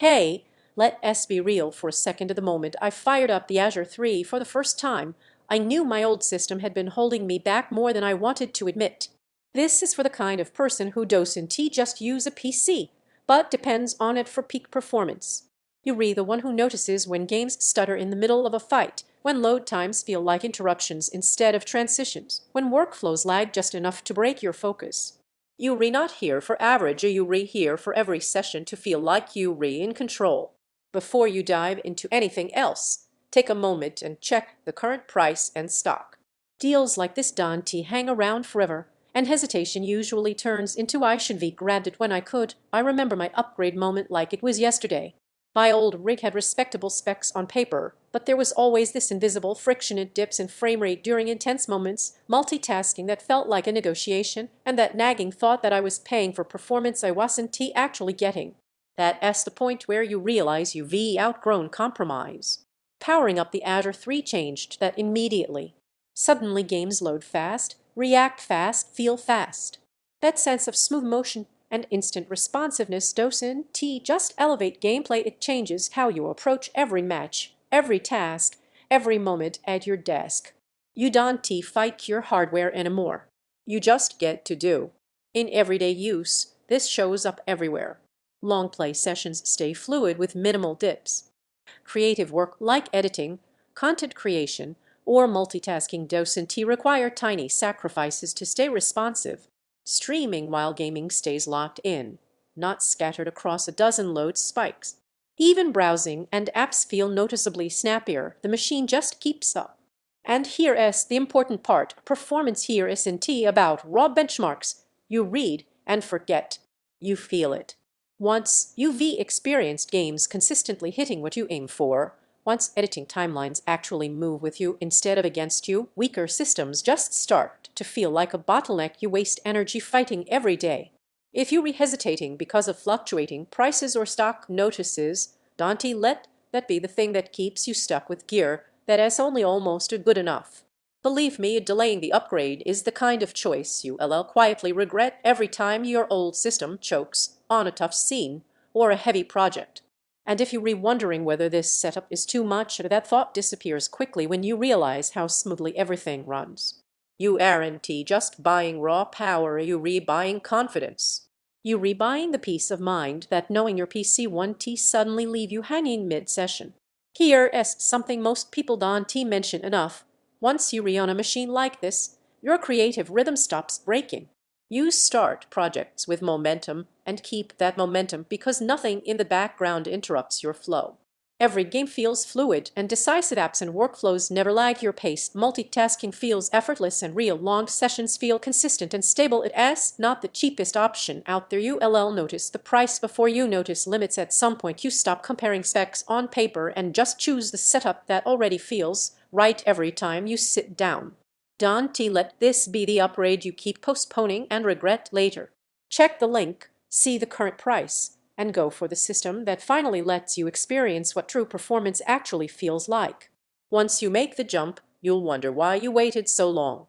Hey, let us be real for a second. The moment I fired up the Azure 3 for the first time, I knew my old system had been holding me back more than I wanted to admit. This is for the kind of person who doesn't just use a PC, but depends on it for peak performance. You're the one who notices when games stutter in the middle of a fight, when load times feel like interruptions instead of transitions, when workflows lag just enough to break your focus. You're not here for average, you're here for every session to feel like you're in control. Before you dive into anything else, take a moment and check the current price and stock. Deals like this don't hang around forever, and hesitation usually turns into "I should have grabbed it when I could." I remember my upgrade moment like it was yesterday. My old rig had respectable specs on paper, but there was always this invisible friction. It dips in frame rate during intense moments, multitasking that felt like a negotiation, and that nagging thought that I was paying for performance I wasn't actually getting. That's the point where you realize you've outgrown compromise. Powering up the Azure 3 changed that immediately. Suddenly games load fast, react fast, feel fast. That sense of smooth motion and instant responsiveness doesn't just elevate gameplay, it changes how you approach every match, every task, every moment at your desk. You don't fight your hardware anymore. You just get to do. In everyday use, this shows up everywhere. Long play sessions stay fluid with minimal dips. Creative work like editing, content creation, or multitasking doesn't require tiny sacrifices to stay responsive. Streaming while gaming stays locked in, not scattered across a dozen load spikes. Even browsing and apps feel noticeably snappier. The machine just keeps up. And here's the important part. Performance here isn't about raw benchmarks. You read and forget. You feel it. Once you've experienced games consistently hitting what you aim for, once editing timelines actually move with you instead of against you, weaker systems just start to feel like a bottleneck you waste energy fighting every day. If you're hesitating because of fluctuating prices or stock notices, don't let that be the thing that keeps you stuck with gear that is only almost good enough. Believe me, delaying the upgrade is the kind of choice you'll quietly regret every time your old system chokes on a tough scene or a heavy project. And if you're wondering whether this setup is too much, that thought disappears quickly when you realize how smoothly everything runs. You aren't just buying raw power, you're rebuying confidence. You're rebuying the peace of mind that knowing your PC won't suddenly leave you hanging mid-session. Here is something most people don't mention enough. Once you're on a machine like this, your creative rhythm stops breaking. You start projects with momentum and keep that momentum because nothing in the background interrupts your flow. Every game feels fluid, and decisive apps and workflows never lag your pace. Multitasking feels effortless, and real long sessions feel consistent and stable. It's not the cheapest option out there. You'll notice the price before you notice limits. At some point, you stop comparing specs on paper and just choose the setup that already feels right every time you sit down. Don't let this be the upgrade you keep postponing and regret later. Check the link, see the current price, and go for the system that finally lets you experience what true performance actually feels like. Once you make the jump, you'll wonder why you waited so long.